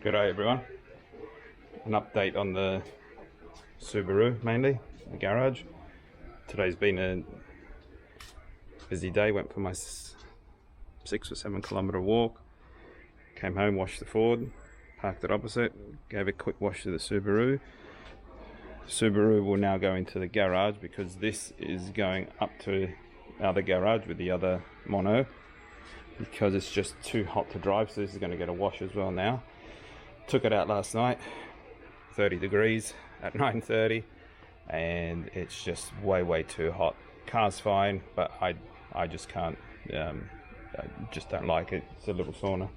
Good day everyone. An update on the Subaru, mainly the garage. Today's been a busy day. Went for my 6 or 7 kilometer walk. Came home, washed the Ford, parked it opposite, gave a quick wash to the Subaru. Subaru will now go into the garage because this is going up to the other garage with the other mono because it's just too hot to drive, so this is going to get a wash as well now. Took it out last night, 30 degrees at 9:30, and it's just way too hot. Car's fine, but I just can't, I just don't like it. It's a little sauna.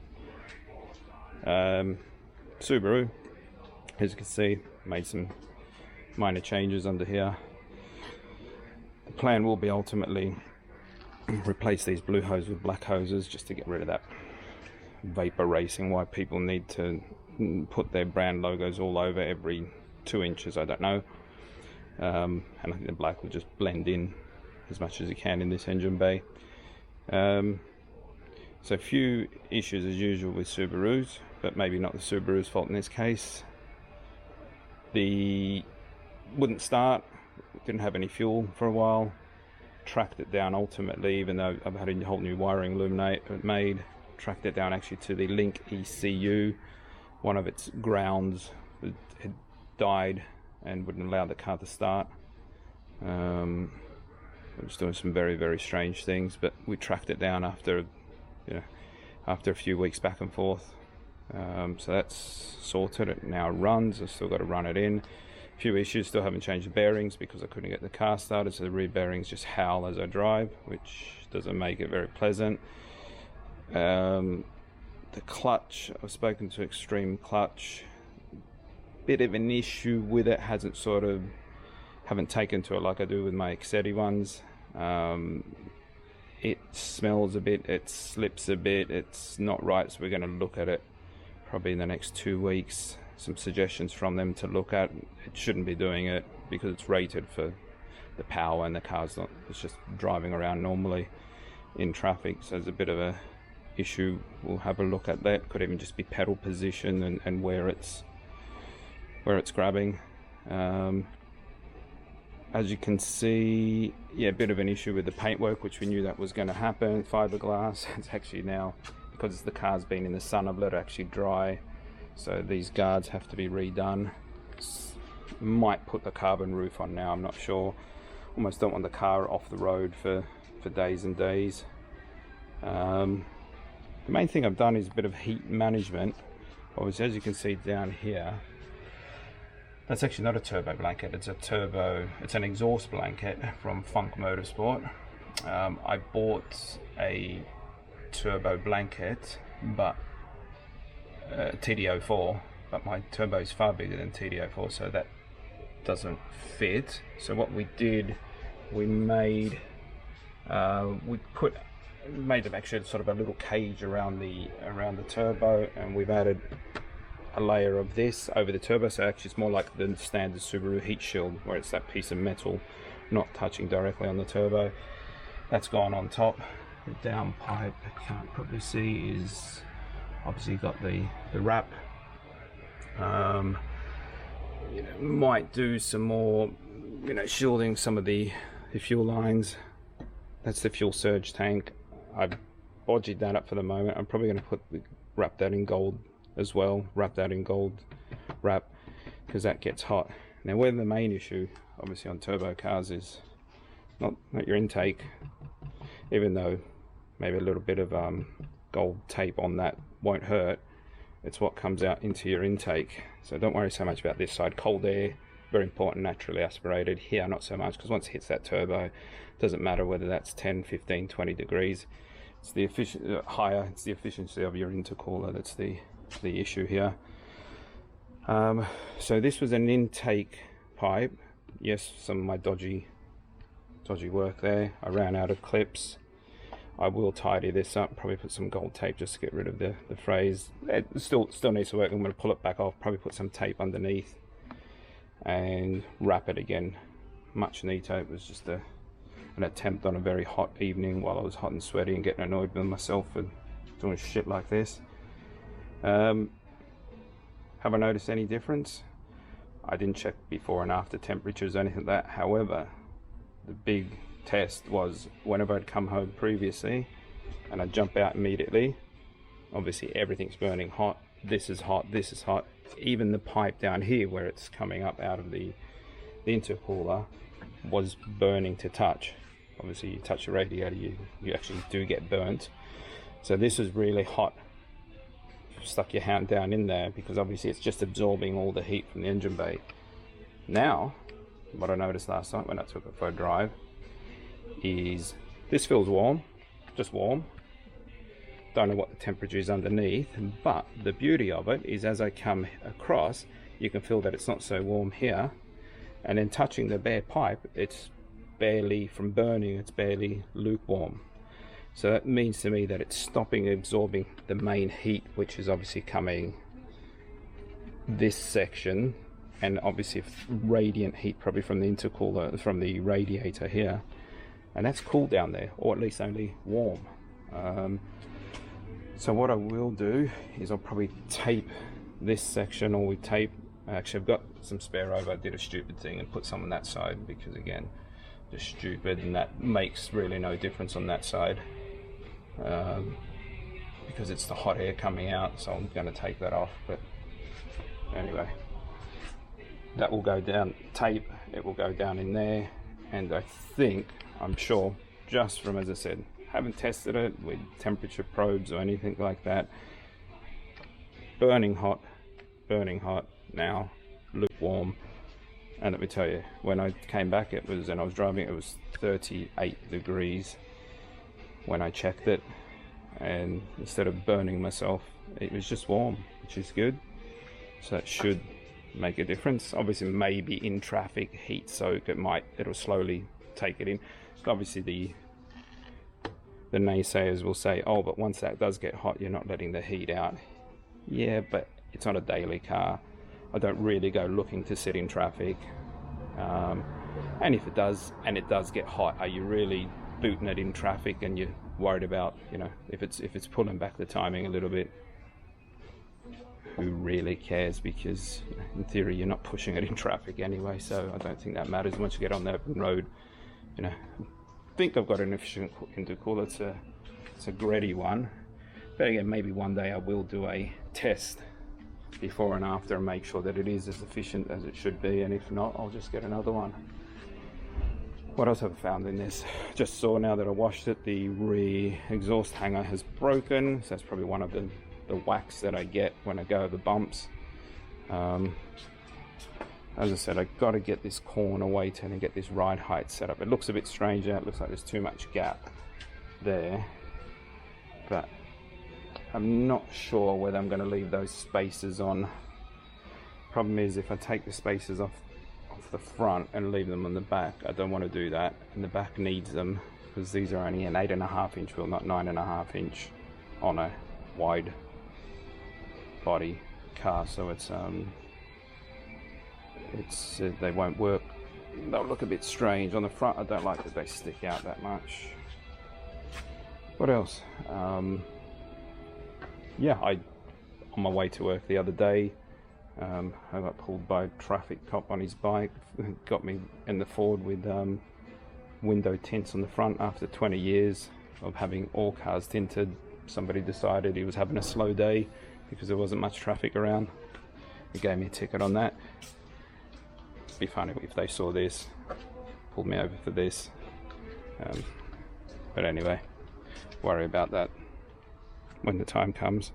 Subaru, as you can see, made some minor changes under here. The plan will be ultimately replace these blue hoses with black hoses just to get rid of that vapor racing. Why people need to put their brand logos all over every 2 inches, I don't know. And I think the black will just blend in as much as you can in this engine bay. So a few issues as usual with Subarus, but maybe not the Subaru's fault in this case. The wouldn't start, didn't have any fuel for a while, tracked it down ultimately, even though I've had a whole new wiring made, tracked it down actually to the Link ECU. One of its grounds had died and wouldn't allow the car to start. It was doing some very strange things, but we tracked it down after a few weeks back and forth. So that's sorted. It now runs. I've still got to run it in. A few issues, still haven't changed the bearings because I couldn't get the car started, so the rear bearings just howl as I drive, which doesn't make it very pleasant. The clutch, I've spoken to Extreme Clutch, bit of an issue with it, haven't taken to it like I do with my Excetti ones. It smells a bit, it slips a bit, it's not right, so we're going to look at it probably in the next 2 weeks. Some suggestions from them to look at. It shouldn't be doing it because it's rated for the power and the car's not, it's just driving around normally in traffic, so there's a bit of a issue. We'll have a look at that. Could even just be pedal position and where it's grabbing. As you can see, yeah, a bit of an issue with the paintwork, which we knew that was going to happen. Fiberglass, it's actually now, because the car's been in the sun, I've let it actually dry, so these guards have to be redone. Might put the carbon roof on now, I'm not sure. Almost don't want the car off the road for days and days. The main thing I've done is a bit of heat management. Obviously, as you can see down here, that's actually not a turbo blanket, it's an exhaust blanket from Funk Motorsport. I bought a turbo blanket, but TD04, but my turbo is far bigger than TD04, so that doesn't fit. So what we did, we made them actually sort of a little cage around the turbo, and we've added a layer of this over the turbo, so actually it's more like the standard Subaru heat shield, where it's that piece of metal not touching directly on the turbo. That's gone on top. The downpipe, I can't probably see, is obviously got the wrap. Might do some more, shielding some of the fuel lines. That's the fuel surge tank. I've bodged that up for the moment. I'm probably going to wrap that in gold as well. Wrap that in gold wrap because that gets hot. Now, where the main issue, obviously, on turbo cars is not your intake, even though maybe a little bit of gold tape on that won't hurt. It's what comes out into your intake. So don't worry so much about this side. Cold air, very important, naturally aspirated. Here, not so much, because once it hits that turbo, it doesn't matter whether that's 10, 15, 20 degrees. It's the it's the efficiency of your intercooler that's the issue here. So this was an intake pipe. Yes, some of my dodgy work there. I ran out of clips. I will tidy this up, probably put some gold tape just to get rid of the phrase. It still needs to work. I'm going to pull it back off, probably put some tape underneath and wrap it again. Much neater. It was just an attempt on a very hot evening while I was hot and sweaty and getting annoyed with myself for doing shit like this. Have I noticed any difference? I didn't check before and after temperatures or anything like that. However, the big test was whenever I'd come home previously and I'd jump out immediately, obviously everything's burning hot. This is hot, this is hot. Even the pipe down here where it's coming up out of the intercooler was burning to touch. Obviously you touch the radiator, you actually do get burnt. So this is really hot. Stuck your hand down in there because obviously it's just absorbing all the heat from the engine bay. Now, what I noticed last night when I took it for a drive is this feels warm, just warm. Don't know what the temperature is underneath, but the beauty of it is as I come across, you can feel that it's not so warm here, and then touching the bare pipe, it's barely, from burning, it's barely lukewarm. So that means to me that it's stopping absorbing the main heat, which is obviously coming this section, and obviously radiant heat probably from the intercooler, from the radiator here, and that's cool down there, or at least only warm. So what I will do is I'll probably tape this section, or actually I've got some spare over. I did a stupid thing and put some on that side because again, just stupid, and that makes really no difference on that side because it's the hot air coming out, so I'm going to take that off. But anyway, that will go down, tape, it will go down in there, and I think, I'm sure, just from, as I said, haven't tested it with temperature probes or anything like that, burning hot now, lukewarm. And let me tell you, when I came back, and I was driving, it was 38 degrees when I checked it, and instead of burning myself, it was just warm, which is good. So it should make a difference. Obviously maybe in traffic, heat soak, it'll slowly take it in. But obviously the naysayers will say, oh, but once that does get hot, you're not letting the heat out. Yeah, but it's not a daily car. I don't really go looking to sit in traffic. And if it does, and it does get hot, are you really booting it in traffic and you're worried about, if it's pulling back the timing a little bit? Who really cares? Because in theory, you're not pushing it in traffic anyway, so I don't think that matters. Once you get on the open road, I think I've got an efficient intercooler. It's a Greddy one, but again, maybe one day I will do a test before and after and make sure that it is as efficient as it should be, and if not, I'll just get another one. What else have I found in this? Just saw now that I washed it, the rear exhaust hanger has broken, so that's probably one of the whacks that I get when I go over bumps. As I said, I got to get this corner weighted and get this ride height set up. It looks a bit strange now. It looks like there's too much gap there, but I'm not sure whether I'm going to leave those spacers on. Problem is, if I take the spacers off the front and leave them on the back, I don't want to do that, and the back needs them because these are only an 8.5 inch wheel, not 9.5 inch on a wide body car, so they won't work. They'll look a bit strange on the front. I don't like that they stick out that much. What else? Yeah, on my way to work the other day, I got pulled by a traffic cop on his bike. Got me in the Ford with window tints on the front. After 20 years of having all cars tinted, somebody decided he was having a slow day because there wasn't much traffic around. He gave me a ticket on that. It'd be funny if they saw this, pulled me over for this. But anyway, worry about that when the time comes.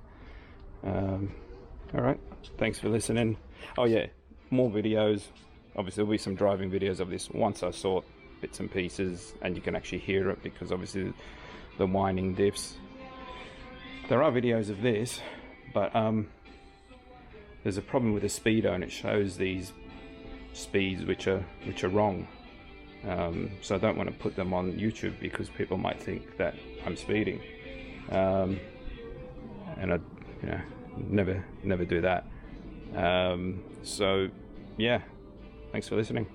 Alright, thanks for listening. Oh yeah, more videos. Obviously there'll be some driving videos of this once I sort bits and pieces and you can actually hear it, because obviously the whining diffs. There are videos of this, but there's a problem with the speedo, and it shows these speeds which are wrong. So I don't want to put them on YouTube because people might think that I'm speeding, and I never do that. So yeah, thanks for listening.